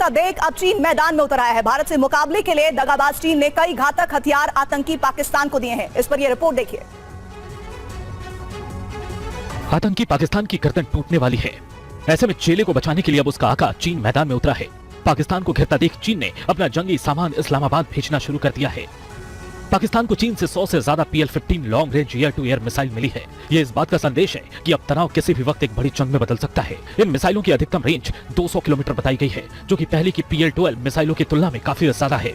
गिरता देख अब चीन मैदान में उतर आया है। भारत से मुकाबले के लिए दगाबाज चीन ने कई घातक हथियार आतंकी पाकिस्तान को दिए हैं। इस पर यह रिपोर्ट देखिए। आतंकी पाकिस्तान की गर्दन टूटने वाली है। ऐसे में चेले को बचाने के लिए अब उसका आका चीन मैदान में उतरा है। पाकिस्तान को घिरता देख चीन ने अपना जंगी सामान इस्लामाबाद भेजना शुरू कर दिया है। पाकिस्तान को चीन से 100 से ज्यादा PL-15 long range air to air missile मिली है। ये इस बात का संदेश है कि अब तनाव किसी भी वक्त एक बड़ी जंग में बदल सकता है। इन मिसाइलों की अधिकतम रेंज 200 किलोमीटर बताई गई है, जो कि पहले की PL-12 मिसाइलों की तुलना में काफी ज्यादा है।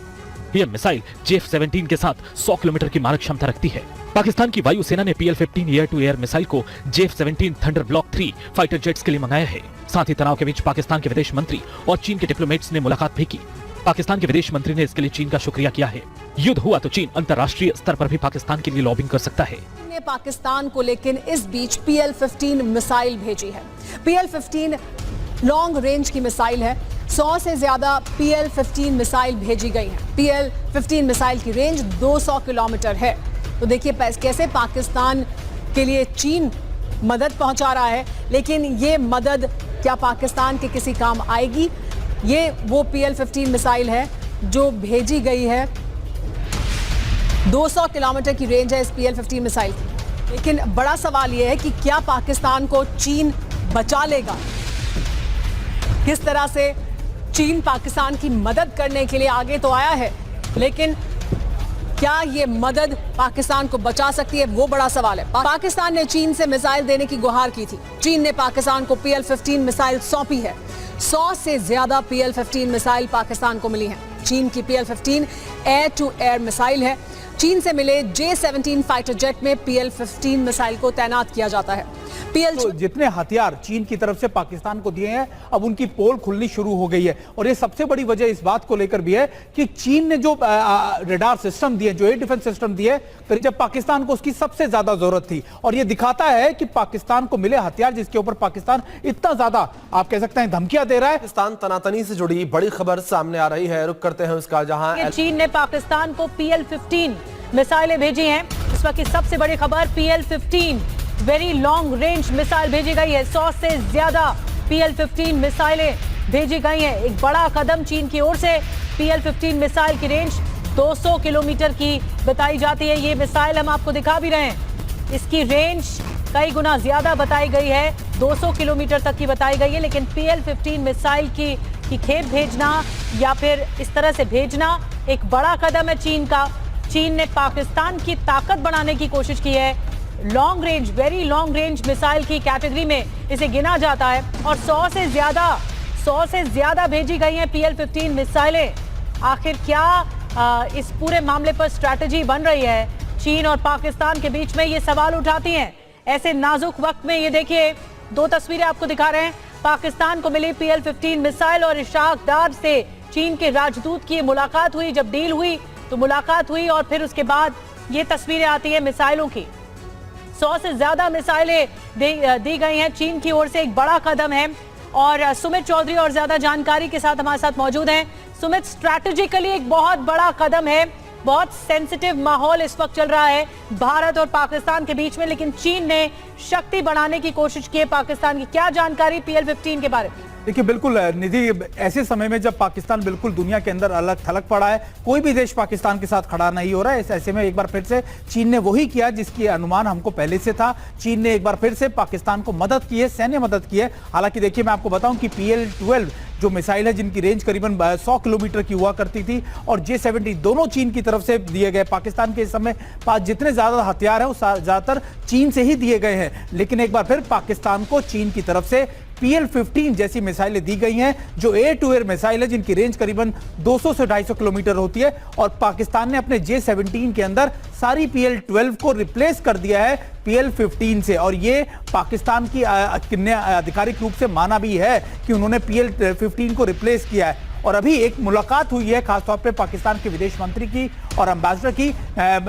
यह मिसाइल JF-17 के साथ 100 किलोमीटर की मारक क्षमता रखती है। पाकिस्तान की वायुसेना ने PL-15 air to air missile को JF-17 thunder block 3 fighter jets के लिए मंगाया है। साथ ही तनाव के बीच पाकिस्तान के विदेश मंत्री और चीन के डिप्लोमेट्स ने मुलाकात भी की। पाकिस्तान के विदेश मंत्री ने इसके लिए चीन का शुक्रिया किया है। युद्ध हुआ तो चीन अंतर्राष्ट्रीय स्तर पर भी पाकिस्तान के लिए लॉबिंग कर सकता है। ने पाकिस्तान को लेकिन इस बीच PL-15 मिसाइल भेजी है। PL-15 लॉन्ग रेंज की मिसाइल है। 100 से ज्यादा PL-15 मिसाइल भेजी गई है। PL-15 मिसाइल की रेंज 200 किलोमीटर है। तो देखिए कैसे पाकिस्तान के लिए चीन मदद पहुंचा रहा है, लेकिन ये मदद क्या पाकिस्तान के किसी काम आएगी? ये वो PL-15 मिसाइल है जो भेजी गई है। 200 किलोमीटर की रेंज है इस PL-15 मिसाइल की। लेकिन बड़ा सवाल यह है कि क्या पाकिस्तान को चीन बचा लेगा? किस तरह से चीन पाकिस्तान की मदद करने के लिए आगे तो आया है, लेकिन क्या ये मदद पाकिस्तान को बचा सकती है, वो बड़ा सवाल है। पाकिस्तान ने चीन से मिसाइल देने की गुहार की थी। चीन ने पाकिस्तान को PL-15 मिसाइल सौंपी है। 100 से ज्यादा PL-15 मिसाइल पाकिस्तान को मिली हैं। चीन की PL-15 air to air missile है। चीन से मिले J-17 फाइटर जेट में PL-15 मिसाइल को तैनात किया जाता है। तो जितने हथियार चीन की तरफ से पाकिस्तान को दिए हैं, अब उनकी पोल खुलनी शुरू हो गई है। और ये सबसे बड़ी वजह इस बात को लेकर भी है कि चीन ने जो रडार सिस्टम दिए, जो एयर डिफेंस सिस्टम दिए, जब पाकिस्तान को उसकी सबसे ज्यादा जरूरत थी। और ये दिखाता है कि पाकिस्तान को मिले हथियार जिसके ऊपर पाकिस्तान इतना ज्यादा आप कह सकते हैं धमकियां दे रहा है। पाकिस्तान तनातनी से जुड़ी बड़ी खबर सामने आ रही है। रुक करते हैं उसका, जहां चीन ने पाकिस्तान को PL-15 मिसाइलें भेजी हैं। इस वक्त की सबसे बड़ी खबर PL-15 very long range missile भेजी गई है। 100 से ज्यादा PL-15 मिसाइलें भेजी गई हैं। एक बड़ा कदम चीन की ओर से। PL-15 मिसाइल की रेंज 200 किलोमीटर की बताई जाती है। ये मिसाइल हम आपको दिखा भी रहे हैं। इसकी रेंज कई गुना ज्यादा बताई गई है, 200 किलोमीटर तक की बताई गई है। लेकिन PL-15 मिसाइल की खेप भेजना या फिर इस तरह से भेजना एक बड़ा कदम है चीन का। चीन ने पाकिस्तान की ताकत बढ़ाने की कोशिश की है। Long range, very long range missile की कैटेगरी में इसे गिना जाता है। और 100 से ज्यादा भेजी गई हैं PL-15 मिसाइलें। आखिर क्या इस पूरे मामले पर स्ट्रैटेजी बन रही है चीन और पाकिस्तान के बीच में? ये सवाल उठाती हैं। ऐसे नाजुक वक्त में ये देखिए, दो तस्वीरें आपको दिखा रहे हैं। पाकिस्तान को मिली PL-15 मिसाइल और इशाक डार से चीन के राजदूत की मुलाकात हुई। जब डील हुई तो मुलाकात हुई और फिर उसके बाद ये तस्वीरें आती है मिसाइलों की। 100 से ज्यादा मिसाइलें दी गई हैं चीन की ओर से। एक बड़ा कदम है। और सुमित चौधरी और ज्यादा जानकारी के साथ हमारे साथ मौजूद हैं। सुमित, स्ट्रैटेजिकली एक बहुत बड़ा कदम है। बहुत सेंसिटिव माहौल इस वक्त चल रहा है भारत और पाकिस्तान के बीच में, लेकिन चीन ने शक्ति बढ़ाने की कोशिश की है पाकिस्तान की। क्या जानकारी PL-15 के बारे में? देखिए, बिल्कुल निधि, ऐसे समय में जब पाकिस्तान बिल्कुल दुनिया के अंदर अलग थलग पड़ा है, कोई भी देश पाकिस्तान के साथ खड़ा नहीं हो रहा है, ऐसे में एक बार फिर से चीन ने वही किया जिसकी अनुमान हमको पहले से था। चीन ने एक बार फिर से पाकिस्तान को मदद की है, सैन्य मदद की है। हालांकि देखिए, मैं आपको बताऊं कि PL-12 जो मिसाइल है, जिनकी रेंज करीबन 100 किलोमीटर की हुआ करती थी, और J-17 दोनों चीन की तरफ से दिए गए। पाकिस्तान के इस समय पास जितने ज्यादा हथियार हैं वो ज्यादातर चीन से ही दिए गए हैं। लेकिन एक बार फिर पाकिस्तान को चीन की तरफ से PL-15 जैसी मिसाइलें दी गई हैं, जो एयर टू एयर मिसाइल है, जिनकी रेंज करीबन 200 से 250 किलोमीटर होती है। और पाकिस्तान ने अपने J-17 के अंदर सारी PL-12 को रिप्लेस कर दिया है PL-15 से। और ये पाकिस्तान की ने आधिकारिक रूप से माना भी है कि उन्होंने PL-15 को रिप्लेस किया है। और अभी एक मुलाकात हुई है खासतौर पे पाकिस्तान के विदेश मंत्री की और एम्बेसडर की,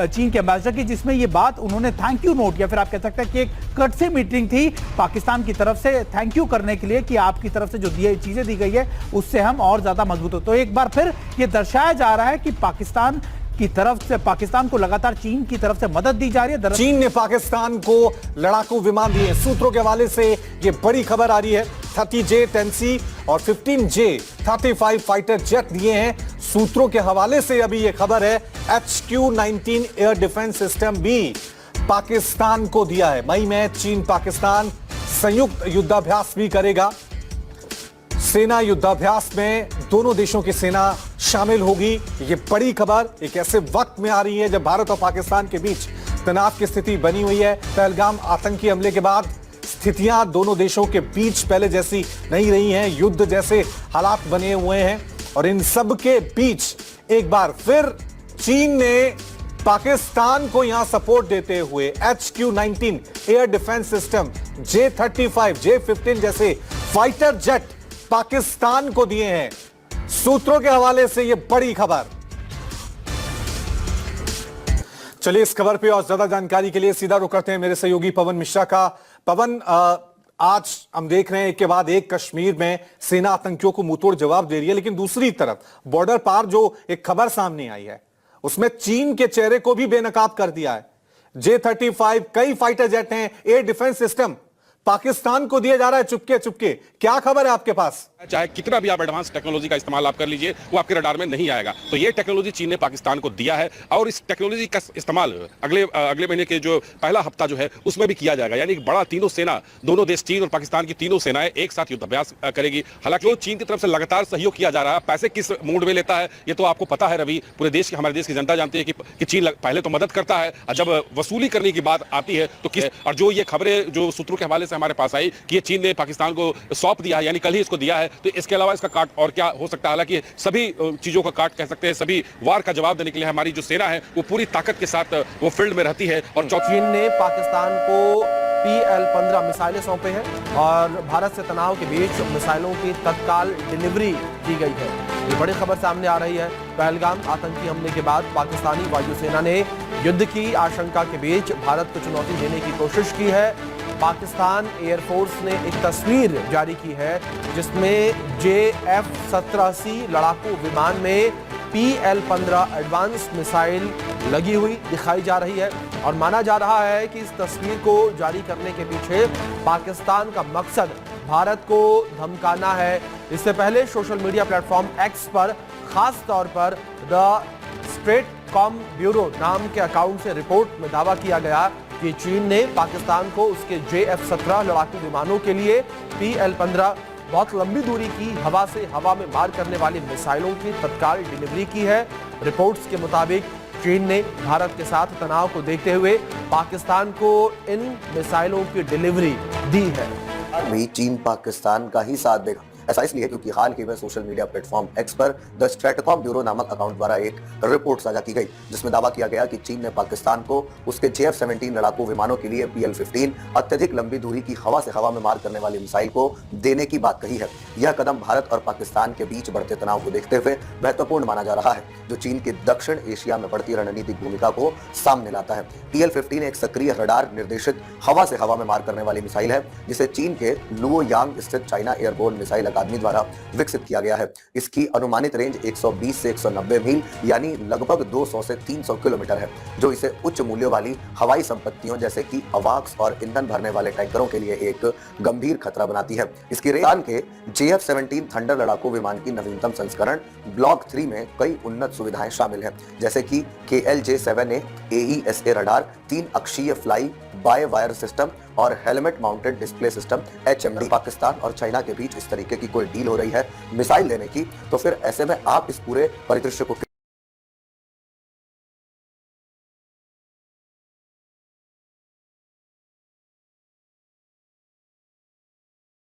चीन के एम्बेसडर की, जिसमें ये बात उन्होंने थैंक यू नोट, या फिर आप कह सकते हैं कि एक कर्टसी मीटिंग थी पाकिस्तान की तरफ से थैंक यू करने के लिए कि आपकी तरफ से जो चीजें दी गई है उससे हम और ज्यादा मजबूत हो। तो एक बार फिर ये दर्शाया जा रहा है कि पाकिस्तान की तरफ से पाकिस्तान को लगातार चीन की तरफ से मदद दी जा रही है। चीन ने पाकिस्तान को लड़ाकू विमान दिए। सूत्रों के हवाले से यह बड़ी खबर आ रही है। 30J 10C और 15J 35 फाइटर जेट दिए हैं। सूत्रों के हवाले से अभी यह खबर है HQ-19 एयर डिफेंस सिस्टम भी पाकिस्तान को दिया है। मई में चीन पाकिस्तान संयुक्त युद्धाभ्यास भी करेगा। सेना युद्धाभ्यास में दोनों देशों की सेना शामिल होगी। ये बड़ी खबर एक ऐसे वक्त में आ रही है जब भारत और पाकिस्तान के बीच तनाव की स्थिति बनी हुई है। पहलगाम आतंकी हमले के बाद स्थितियां दोनों देशों के बीच पहले जैसी नहीं रही हैं। युद्ध जैसे हालात बने हुए हैं और इन सब के बीच एक बार फिर चीन ने पाकिस्तान को यहां सपोर्ट देते हुए HQ-19 air defence system, J-35, J-15 जैसे फाइटर जेट पाकिस्तान को दिए हैं। सूत्रों के हवाले से यह बड़ी खबर। चलिए इस खबर पे और ज्यादा जानकारी के लिए सीधा रुख करते हैं मेरे सहयोगी पवन मिश्रा का। पवन, आज हम देख रहे हैं एक के बाद एक कश्मीर में सेना आतंकियों को मुंहतोड़ जवाब दे रही है, लेकिन दूसरी तरफ बॉर्डर पार जो एक खबर सामने आई है उसमें चीन के चेहरे को भी बेनकाब कर दिया है। J-35 कई फाइटर जेट हैं, एयर डिफेंस सिस्टम पाकिस्तान को दिया जा रहा है चुपके चुपके। क्या खबर है आपके पास? चाहे कितना भी आप एडवांस टेक्नोलॉजी का इस्तेमाल आप कर लीजिए, वो आपके रडार में नहीं आएगा। तो ये टेक्नोलॉजी चीन ने पाकिस्तान को दिया है और इस टेक्नोलॉजी का इस्तेमाल अगले महीने के जो पहला हफ्ता जो है उसमें भी किया जाएगा। यानी बड़ा तीनों सेना, दोनों देश चीन और पाकिस्तान की तीनों सेनाएं एक साथ युद्धाभ्यास करेगी। हालांकि चीन की तरफ से लगातार सहयोग किया जा रहा है। पैसे किस मूड में लेता है ये तो आपको पता है रवि, पूरे देश की, हमारे देश की जनता जानती है कि चीन पहले तो मदद करता है और जब वसूली करने की बात आती है तो किस, और जो ये खबरें जो सूत्रों के हवाले से हमारे पास आई कि ये चीन ने पाकिस्तान को सौंप दिया है, यानी कल ही इसको दिया है, तो इसके अलावा इसका काट और क्या हो सकता है। हालांकि सभी चीजों का काट कह सकते हैं, सभी वार का जवाब देने के लिए हमारी जो सेना है वो पूरी ताकत के साथ वो फील्ड में रहती है। और चीन ने पाकिस्तान को PL-15 मिसाइलें सौंपे हैं और भारत से तनाव के बीच मिसाइलों की तत्काल डिलीवरी की गई है। ये बड़ी खबर सामने आ रही है। पहलगाम आतंकी हमले के बाद पाकिस्तानी वायुसेना ने युद्ध की आशंका के बीच भारत को चुनौती देने की कोशिश की है। पाकिस्तान एयरफोर्स ने एक तस्वीर जारी की है जिसमें JF-17C लड़ाकू विमान में PL-15 एडवांस मिसाइल लगी हुई दिखाई जा रही है और माना जा रहा है कि इस तस्वीर को जारी करने के पीछे पाकिस्तान का मकसद भारत को धमकाना है। इससे पहले सोशल मीडिया प्लेटफॉर्म X पर खास तौर पर द स्ट्रेटकॉम ब्यूरो नाम के अकाउंट से रिपोर्ट में दावा किया गया कि चीन ने पाकिस्तान को उसके JF-17 लड़ाकू विमानों के लिए PL-15 बहुत लंबी दूरी की हवा से हवा में मार करने वाली मिसाइलों की तत्काल डिलीवरी की है। रिपोर्ट्स के मुताबिक चीन ने भारत के साथ तनाव को देखते हुए पाकिस्तान को इन मिसाइलों की डिलीवरी दी है। भी चीन पाकिस्तान का ही साथ देगा। ऐसा इसलिए क्योंकि हाल ही में सोशल मीडिया प्लेटफॉर्म X पर द स्ट्रेटकॉम ब्यूरो नामक अकाउंट द्वारा एक रिपोर्ट साझा की गई जिसमें दावा किया गया कि चीन ने पाकिस्तान को उसके JF-17 लड़ाकू विमानों के लिए PL-15 अत्यधिक लंबी दूरी की हवा से हवा में मार करने वाली मिसाइल को देने की बात कही है। यह कदम भारत और पाकिस्तान के बीच बढ़ते तनाव को देखते हुए महत्वपूर्ण माना जा रहा है, जो चीन की दक्षिण एशिया में बढ़ती रणनीतिक भूमिका को सामने लाता है। PL-15 एक सक्रिय रडार निर्देशित हवा से हवा में मार करने वाली मिसाइल है जिसे चीन के लुओयांग स्थित चाइना एयरबोर्न मिसाइल अकादमी द्वारा विकसित किया गया है। इसकी अनुमानित रेंज 120 से 190 मील यानी लगभग 200 से 300 किलोमीटर है, जो इसे उच्च मूल्यों वाली हवाई संपत्तियों जैसे कि अवाक्स और ईंधन भरने वाले टैंकरों के लिए एक गंभीर खतरा बनाती है। इसकी रेंज के JF-17 थंडर लड़ाकू विमान की नवीनतम संस्करण ब्लॉक 3 में कई उन्नत सुविधाएं शामिल हैं, जैसे कि KLJ-7A AESA रडार, 3 अक्षीय फ्लाई बाय वायर सिस्टम और helmet mounted display system HMD। Pakistan और चाइना के बीच इस तरीके की कोई डील हो रही है मिसाइल लेने की, तो फिर ऐसे में आप इस पूरे परिदृश्य को